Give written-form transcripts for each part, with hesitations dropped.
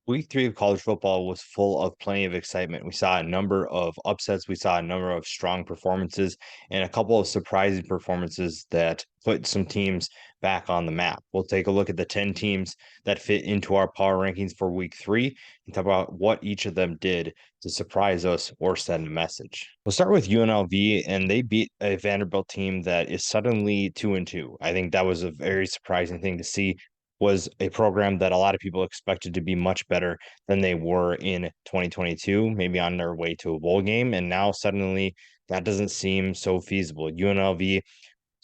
Week 3 of college football was full of plenty of excitement. We saw a number of upsets, we saw a number of strong performances, and a couple of surprising performances that put some teams back on the map. We'll take a look at the 10 teams that fit into our power rankings for week 3 and talk about what each of them did to surprise us or send a message. We'll start with UNLV, and they beat a Vanderbilt team that is suddenly 2-2. I think that was a very surprising thing to see, was a program that a lot of people expected to be much better than they were in 2022, maybe on their way to a bowl game. And now suddenly that doesn't seem so feasible. UNLV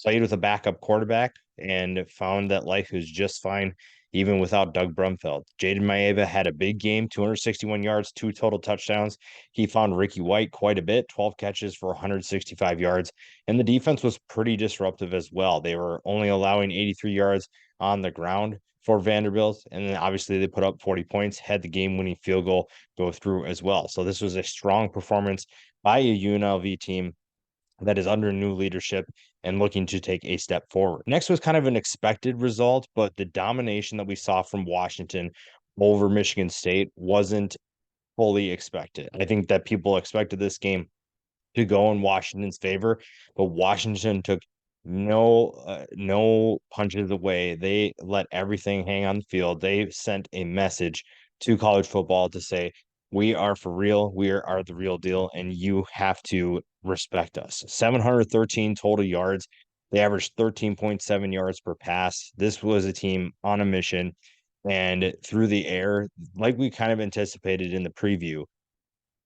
played with a backup quarterback and found that life was just fine even without Doug Brumfield. Jaden Maeva had a big game, 261 yards, 2 total touchdowns. He found Ricky White quite a bit, 12 catches for 165 yards. And the defense was pretty disruptive as well. They were only allowing 83 yards on the ground for Vanderbilt. And then obviously they put up 40 points, had the game winning field goal go through as well. So this was a strong performance by a UNLV team that is under new leadership and looking to take a step forward. Next was kind of an expected result, but the domination that we saw from Washington over Michigan State wasn't fully expected. I think that people expected this game to go in Washington's favor, but Washington took no punches away. They let everything hang on the field. They sent a message to college football to say, we are for real. We are the real deal, and you have to respect us. 713 total yards. They averaged 13.7 yards per pass. This was a team on a mission, and through the air, like we kind of anticipated in the preview,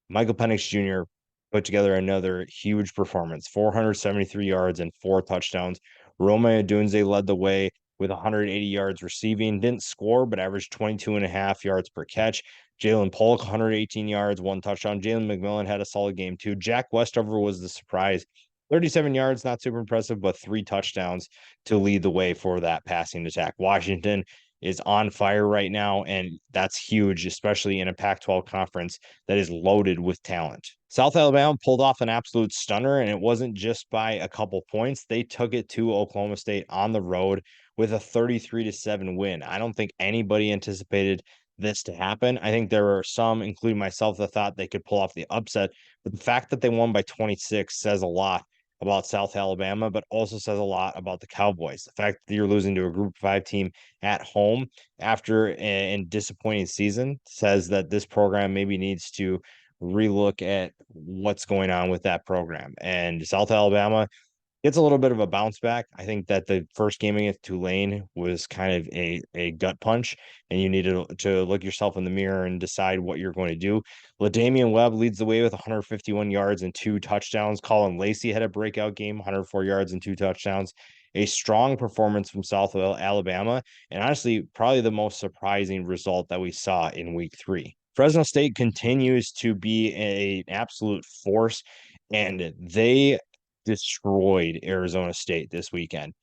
Michael Penix Jr. put together another huge performance, 473 yards and 4 touchdowns. Rome Odunze led the way with 180 yards receiving, didn't score, but averaged 22 and a half yards per catch. Jalen Polk, 118 yards, 1 touchdown. Jalen McMillan had a solid game too. Jack Westover was the surprise. 37 yards, not super impressive, but 3 touchdowns to lead the way for that passing attack. Washington is on fire right now, and that's huge, especially in a Pac-12 conference that is loaded with talent. South Alabama pulled off an absolute stunner, and it wasn't just by a couple points. They took it to Oklahoma State on the road with a 33-7 win. I don't think anybody anticipated this to happen. I think there were some, including myself, that thought they could pull off the upset, but the fact that they won by 26 says a lot about South Alabama, but also says a lot about the Cowboys. The fact that you're losing to a Group 5 team at home after a disappointing season says that this program maybe needs to relook at what's going on with that program. And South Alabama gets a little bit of a bounce back. I think that the first game against Tulane was kind of a gut punch, and you needed to look yourself in the mirror and decide what you're going to do. LaDamian Webb leads the way with 151 yards and 2 touchdowns. Colin Lacey had a breakout game, 104 yards and 2 touchdowns. A strong performance from South Alabama, and honestly, probably the most surprising result that we saw in week 3. Fresno State continues to be an absolute force, and they destroyed Arizona State this weekend.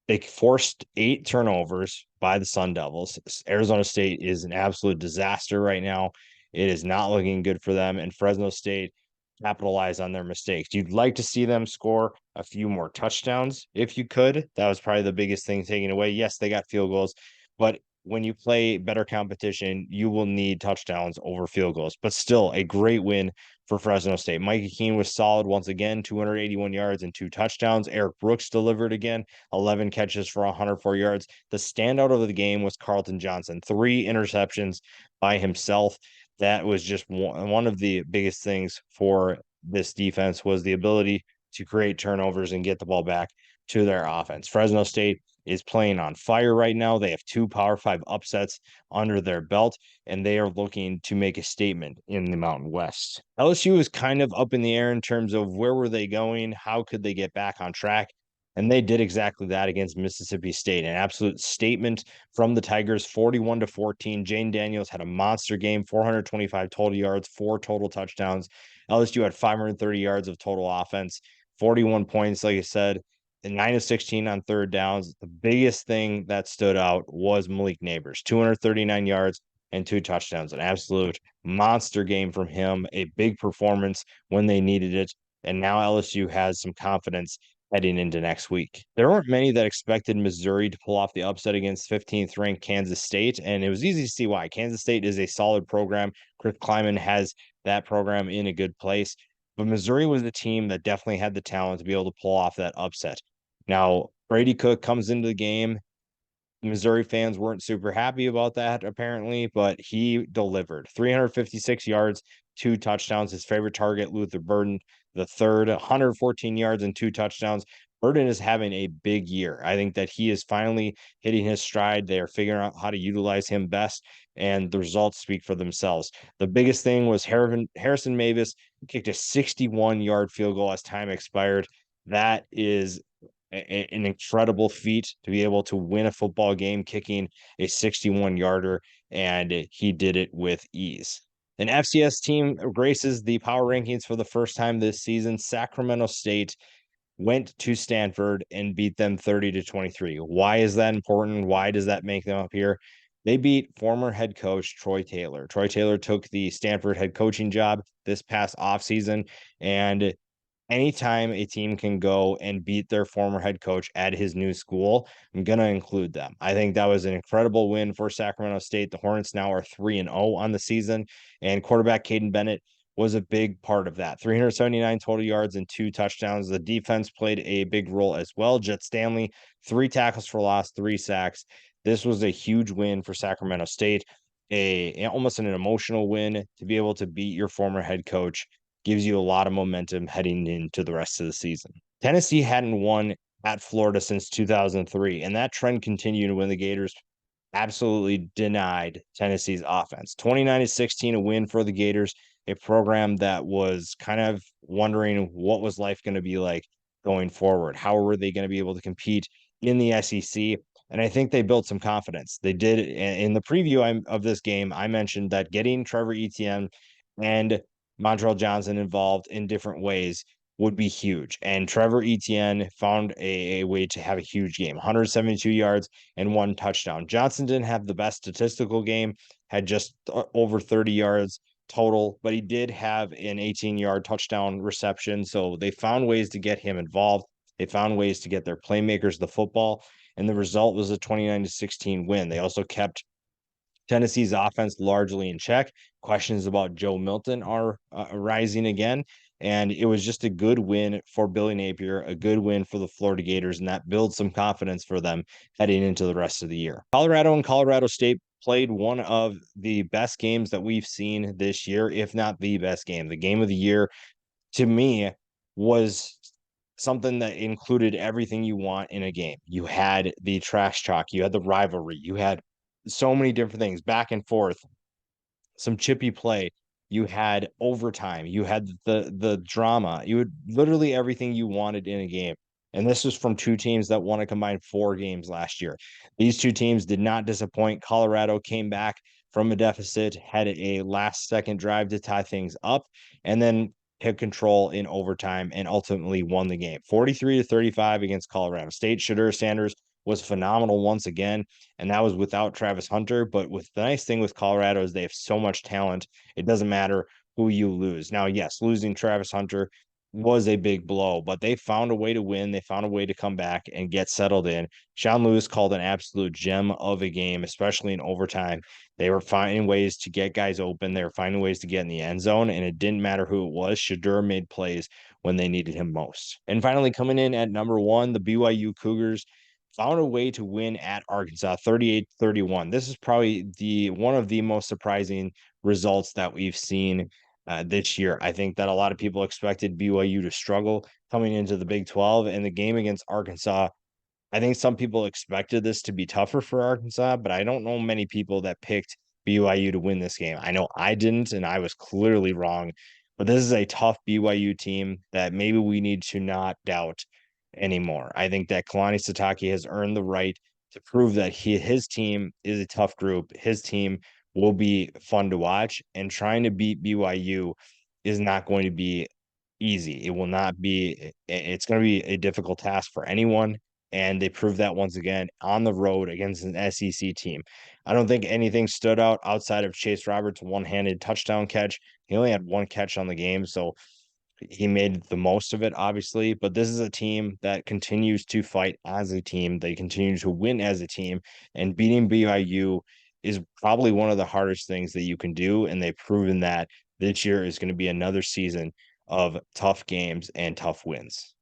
They forced 8 turnovers by the Sun Devils. Arizona State is an absolute disaster right now. It is not looking good for them, and Fresno State capitalized on their mistakes. You'd like to see them score a few more touchdowns if you could. That was probably the biggest thing taken away. Yes, they got field goals, but when you play better competition, you will need touchdowns over field goals. But still, a great win for Fresno State. Mike Keene was solid once again, 281 yards and 2 touchdowns. Eric Brooks delivered again, 11 catches for 104 yards. The standout of the game was Carlton Johnson, 3 interceptions by himself. That was just one of the biggest things for this defense, was the ability to create turnovers and get the ball back to their offense. Fresno State is playing on fire right now. They have 2 Power 5 upsets under their belt, and they are looking to make a statement in the Mountain West. LSU is kind of up in the air in terms of where were they going? How could they get back on track? And they did exactly that against Mississippi State. An absolute statement from the Tigers, 41-14. Jane Daniels had a monster game, 425 total yards, 4 total touchdowns. LSU had 530 yards of total offense, 41 points, like I said, and 9 of 16 on third downs. The biggest thing that stood out was Malik Neighbors, 239 yards and 2 touchdowns. An absolute monster game from him, a big performance when they needed it. And now LSU has some confidence heading into next week. There weren't many that expected Missouri to pull off the upset against 15th ranked Kansas State, and it was easy to see why. Kansas State is a solid program. Chris Kleiman has that program in a good place, but Missouri was a team that definitely had the talent to be able to pull off that upset. Now, Brady Cook comes into the game. Missouri fans weren't super happy about that, apparently, but he delivered 356 yards, 2 touchdowns. His favorite target, Luther Burden, the third, 114 yards and 2 touchdowns. Burden is having a big year. I think that he is finally hitting his stride. They are figuring out how to utilize him best, and the results speak for themselves. The biggest thing was Harrison Mavis kicked a 61-yard field goal as time expired. That is an incredible feat to be able to win a football game kicking a 61-yarder, and he did it with ease. An FCS team graces the power rankings for the first time this season. Sacramento State went to Stanford and beat them 30-23. Why is that important? Why does that make them up here? They beat former head coach Troy Taylor. Troy Taylor took the Stanford head coaching job this past offseason, and anytime a team can go and beat their former head coach at his new school, I'm going to include them. I think that was an incredible win for Sacramento State. The Hornets now are 3-0 on the season, and quarterback Caden Bennett was a big part of that. 379 total yards and 2 touchdowns. The defense played a big role as well. Jet Stanley, 3 tackles for loss, 3 sacks. This was a huge win for Sacramento State, almost an emotional win to be able to beat your former head coach. Gives you a lot of momentum heading into the rest of the season. Tennessee hadn't won at Florida since 2003, and that trend continued when the Gators absolutely denied Tennessee's offense. 29-16, a win for the Gators, a program that was kind of wondering what was life going to be like going forward. How were they going to be able to compete in the SEC? And I think they built some confidence. They did. In the preview of this game, I mentioned that getting Trevor Etienne and Montreal Johnson involved in different ways would be huge. And Trevor Etienne found a way to have a huge game, 172 yards and 1 touchdown. Johnson didn't have the best statistical game, had just over 30 yards total, but he did have an 18-yard touchdown reception. So they found ways to get him involved. They found ways to get their playmakers the football. And the result was a 29-16 win. They also kept Tennessee's offense largely in check. Questions about Joe Milton are rising again. And it was just a good win for Billy Napier, a good win for the Florida Gators, and that builds some confidence for them heading into the rest of the year. Colorado and Colorado State played one of the best games that we've seen this year, if not the best game. The game of the year, to me, was something that included everything you want in a game. You had the trash talk, you had the rivalry, you had so many different things back and forth, some chippy play. You had overtime, you had the drama, you had literally everything you wanted in a game. And this was from two teams that won a combined 4 games last year. These two teams did not disappoint. Colorado came back from a deficit, had a last second drive to tie things up, and then took control in overtime and ultimately won the game 43-35 against Colorado State. Shadur Sanders was phenomenal once again, and that was without Travis Hunter. But with the nice thing with Colorado is they have so much talent, it doesn't matter who you lose. Now, yes, losing Travis Hunter was a big blow, but they found a way to win. They found a way to come back and get settled in. Sean Lewis called an absolute gem of a game, especially in overtime. They were finding ways to get guys open. They were finding ways to get in the end zone, and it didn't matter who it was. Shadur made plays when they needed him most. And finally, coming in at number 1, the BYU Cougars found a way to win at Arkansas 38-31. This is probably one of the most surprising results that we've seen this year. I think that a lot of people expected BYU to struggle coming into the Big 12, and the game against Arkansas, I think some people expected this to be tougher for Arkansas, but I don't know many people that picked BYU to win this game. I know I didn't, and I was clearly wrong, but this is a tough BYU team that maybe we need to not doubt anymore. I think that Kalani Sitake has earned the right to prove that his team is a tough group. His team will be fun to watch, and trying to beat BYU is not going to be easy. It will not be, it's going to be a difficult task for anyone. And they proved that once again on the road against an SEC team. I don't think anything stood out outside of Chase Roberts' one-handed touchdown catch. He only had one catch on the game. So He made the most of it, obviously, but this is a team that continues to fight as a team. They continue to win as a team, and beating BYU is probably one of the hardest things that you can do. And they've proven that this year is going to be another season of tough games and tough wins.